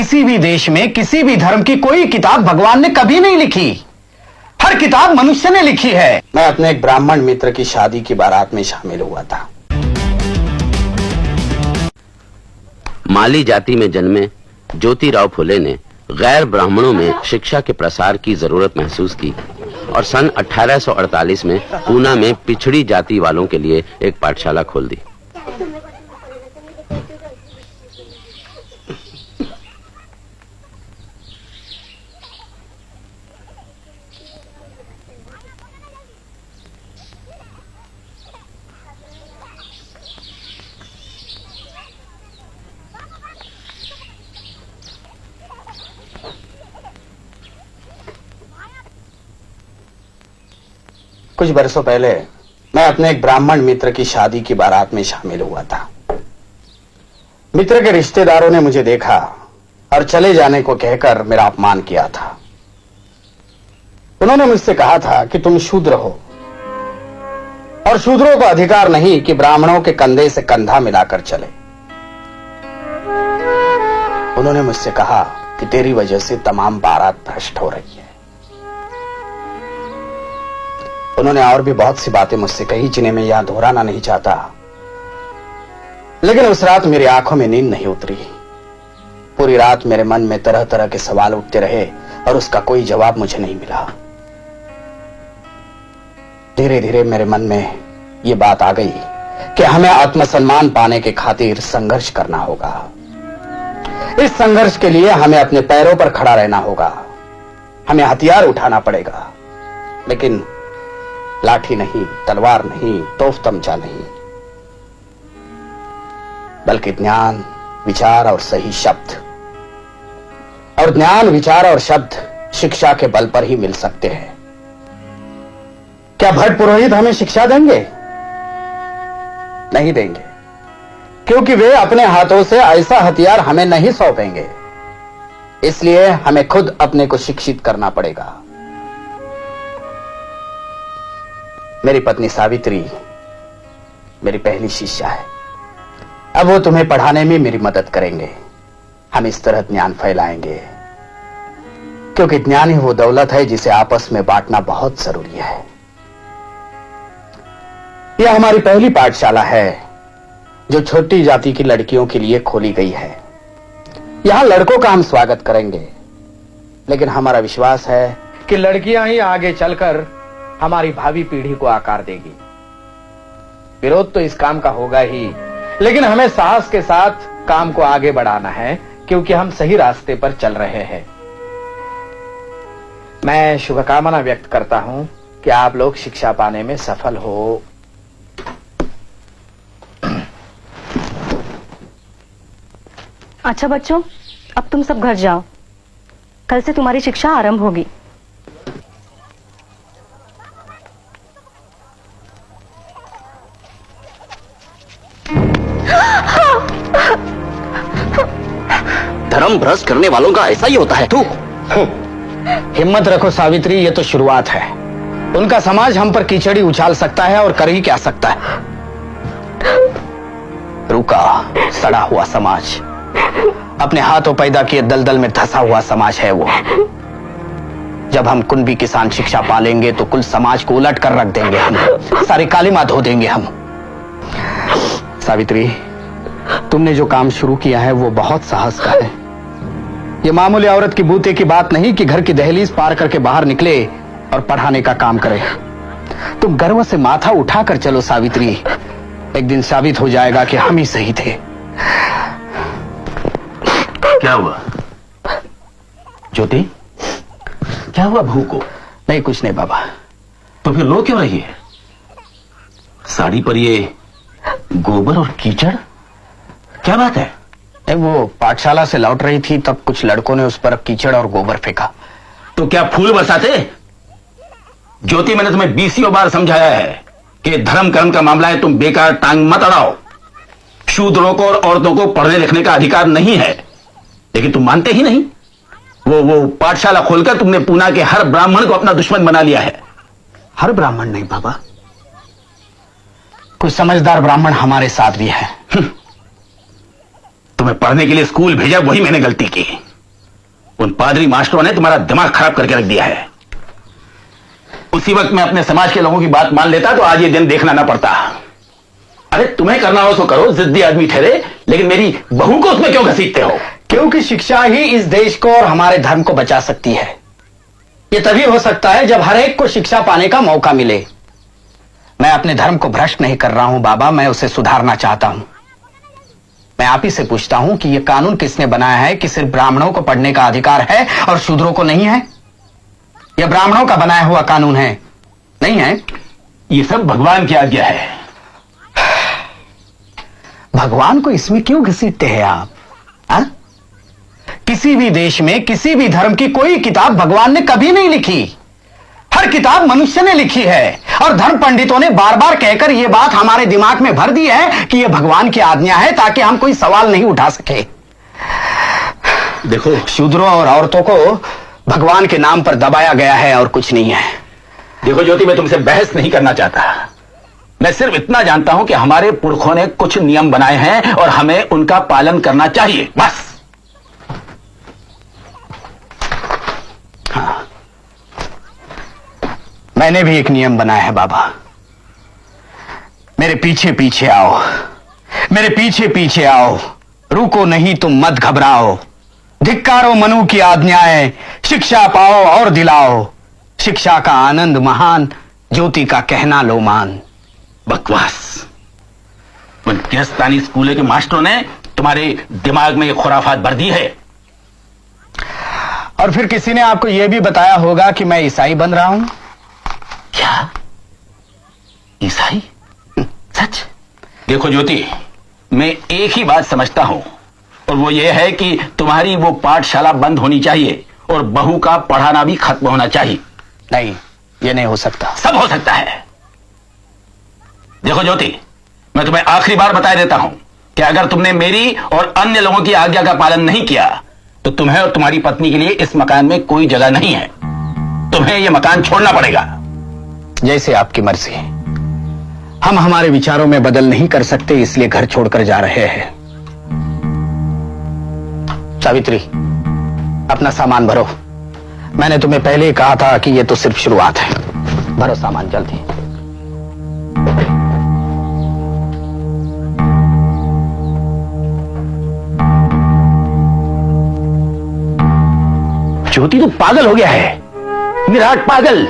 किसी भी देश में किसी भी धर्म की कोई किताब भगवान ने कभी नहीं लिखी। हर किताब मनुष्य ने लिखी है। मैं अपने एक ब्राह्मण मित्र की शादी की बारात में शामिल हुआ था। माली जाति में जन्मे ज्योतिराव फुले ने गैर ब्राह्मणों में शिक्षा के प्रसार की जरूरत महसूस की और सन 1848 में पूना में पिछड़ी जाति वालों के लिए एक पाठशाला खोल दी। कुछ बरसों पहले मैं अपने एक ब्राह्मण मित्र की शादी की बारात में शामिल हुआ था। मित्र के रिश्तेदारों ने मुझे देखा और चले जाने को कहकर मेरा अपमान किया था। उन्होंने मुझसे कहा था कि तुम शूद्र हो और शूद्रों को अधिकार नहीं कि ब्राह्मणों के कंधे से कंधा मिलाकर चले। उन्होंने मुझसे कहा कि तेरी वजह से तमाम बारात भ्रष्ट हो रही है। उन्होंने और भी बहुत सी बातें मुझसे कही जिन्हें मैं यहां दोहराना नहीं चाहता, लेकिन उस रात मेरी आंखों में नींद नहीं उतरी। पूरी रात मेरे मन में तरह तरह के सवाल उठते रहे और उसका कोई जवाब मुझे नहीं मिला। धीरे धीरे मेरे मन में यह बात आ गई कि हमें आत्मसम्मान पाने के खातिर संघर्ष करना होगा। इस संघर्ष के लिए हमें अपने पैरों पर खड़ा रहना होगा। हमें हथियार उठाना पड़ेगा, लेकिन लाठी नहीं, तलवार नहीं, तोफ तमचा नहीं, बल्कि ज्ञान, विचार और सही शब्द। और ज्ञान, विचार और शब्द शिक्षा के बल पर ही मिल सकते हैं। क्या भट्ट पुरोहित हमें शिक्षा देंगे? नहीं देंगे, क्योंकि वे अपने हाथों से ऐसा हथियार हमें नहीं सौंपेंगे। इसलिए हमें खुद अपने को शिक्षित करना पड़ेगा। मेरी पत्नी सावित्री मेरी पहली शिष्या है। अब वो तुम्हें पढ़ाने में मेरी मदद करेंगे। हम इस तरह ज्ञान फैलाएंगे, क्योंकि ज्ञान ही वो दौलत है जिसे आपस में बांटना बहुत जरूरी है। यह हमारी पहली पाठशाला है जो छोटी जाति की लड़कियों के लिए खोली गई है। यहां लड़कों का हम स्वागत करेंगे, लेकिन हमारा विश्वास है कि लड़कियां ही आगे चलकर हमारी भावी पीढ़ी को आकार देगी। विरोध तो इस काम का होगा ही, लेकिन हमें साहस के साथ काम को आगे बढ़ाना है, क्योंकि हम सही रास्ते पर चल रहे हैं। मैं शुभकामना व्यक्त करता हूं कि आप लोग शिक्षा पाने में सफल हो। अच्छा बच्चों, अब तुम सब घर जाओ। कल से तुम्हारी शिक्षा आरंभ होगी। धर्म भ्रष्ट करने वालों का ऐसा ही होता है। तू हिम्मत रखो सावित्री, ये तो शुरुआत है। उनका समाज हम पर कीचड़ी उछाल सकता है और कर ही क्या सकता है। रुका सड़ा हुआ समाज, अपने हाथों पैदा किए दलदल में धंसा हुआ समाज है वो। जब हम कुंभी किसान शिक्षा पालेंगे तो कुल समाज को उलट कर रख देंगे हम, सारी कालीमा धो देंगे हम। सावित्री, तुमने जो काम शुरू किया है वो बहुत साहस का है। ये मामूली औरत की बूते की बात नहीं कि घर की दहलीज पार करके बाहर निकले और पढ़ाने का काम करे। तुम गर्व से माथा उठाकर चलो सावित्री। एक दिन साबित हो जाएगा कि हम ही सही थे। क्या हुआ ज्योति? क्या हुआ बहू को? नहीं, कुछ नहीं बाबा। तो फिर रो क्यों रही है? साड़ी पर ये गोबर और कीचड़, क्या बात है? वो पाठशाला से लौट रही थी, तब कुछ लड़कों ने उस पर कीचड़ और गोबर फेंका। तो क्या फूल बरसाते? ज्योति, मैंने तुम्हें 20 बार समझाया है कि धर्म कर्म का मामला है, तुम बेकार टांग मत अड़ाओ। शूद्रों को और औरतों को पढ़ने लिखने का अधिकार नहीं है, लेकिन तुम मानते ही नहीं। वो पाठशाला खोलकर तुमने पूना के हर ब्राह्मण को अपना दुश्मन बना लिया है। हर ब्राह्मण नहीं बाबा, कुछ समझदार ब्राह्मण हमारे साथ भी है। तुम्हें पढ़ने के लिए स्कूल भेजा, वही मैंने गलती की। उन पादरी मास्टरों ने तुम्हारा दिमाग खराब करके रख दिया है। उसी वक्त मैं अपने समाज के लोगों की बात मान लेता तो आज ये दिन देखना ना पड़ता। अरे तुम्हें करना हो तो करो, जिद्दी आदमी ठहरे, लेकिन मेरी बहू को उसमें क्यों घसीटते हो? क्योंकि शिक्षा ही इस देश को और हमारे धर्म को बचा सकती है। यह तभी हो सकता है जब हर एक को शिक्षा पाने का मौका मिले। मैं अपने धर्म को भ्रष्ट नहीं कर रहा हूं बाबा, मैं उसे सुधारना चाहता हूं। मैं आप ही से पूछता हूं कि यह कानून किसने बनाया है कि सिर्फ ब्राह्मणों को पढ़ने का अधिकार है और शूद्रों को नहीं है? यह ब्राह्मणों का बनाया हुआ कानून है, नहीं है? ये सब भगवान की आज्ञा है। भगवान को इसमें क्यों घसीटते हैं आप? हा? किसी भी देश में किसी भी धर्म की कोई किताब भगवान ने कभी नहीं लिखी। हर किताब मनुष्य ने लिखी है और धर्म पंडितों ने बार बार कहकर यह बात हमारे दिमाग में भर दी है कि यह भगवान की आज्ञा है, ताकि हम कोई सवाल नहीं उठा सके। देखो, शूद्रों और औरतों को भगवान के नाम पर दबाया गया है और कुछ नहीं है। देखो ज्योति, मैं तुमसे बहस नहीं करना चाहता। मैं सिर्फ इतना जानता हूं कि हमारे पुरखों ने कुछ नियम बनाए हैं और हमें उनका पालन करना चाहिए, बस। हाँ, मैंने भी एक नियम बनाया है बाबा। मेरे पीछे पीछे आओ, मेरे पीछे पीछे आओ, रुको नहीं तुम मत घबराओ, धिक्कारो मनु की आज्ञाएं, शिक्षा पाओ और दिलाओ, शिक्षा का आनंद महान, ज्योति का कहना लो मान। बकवास। उन किरस्तानी स्कूल के मास्टरों ने तुम्हारे दिमाग में ये खुराफात भर दी है। और फिर किसी ने आपको यह भी बताया होगा कि मैं ईसाई बन रहा हूं। क्या? ईसाई? सच? देखो ज्योति, मैं एक ही बात समझता हूं, और वो ये है कि तुम्हारी वो पाठशाला बंद होनी चाहिए और बहू का पढ़ाना भी खत्म होना चाहिए। नहीं, ये नहीं हो सकता। सब हो सकता है। देखो ज्योति, मैं तुम्हें आखिरी बार बता देता हूं कि अगर तुमने मेरी और अन्य लोगों की आज्ञा का पालन नहीं किया तो तुम्हें और तुम्हारी पत्नी के लिए इस मकान में कोई जगह नहीं है। तुम्हें यह मकान छोड़ना पड़ेगा। जैसे आपकी मर्जी। हम हमारे विचारों में बदल नहीं कर सकते, इसलिए घर छोड़कर जा रहे हैं। सावित्री, अपना सामान भरो। मैंने तुम्हें पहले ही कहा था कि यह तो सिर्फ शुरुआत है। भरो सामान जल्दी। ज्योति तो पागल हो गया है, विराट पागल।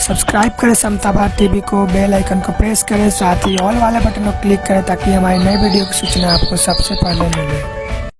सब्सक्राइब करें समता भारत टीवी को, बेल आइकन को प्रेस करें, साथ ही ऑल वाले बटन को क्लिक करें ताकि हमारी नई वीडियो की सूचना आपको सबसे पहले मिले।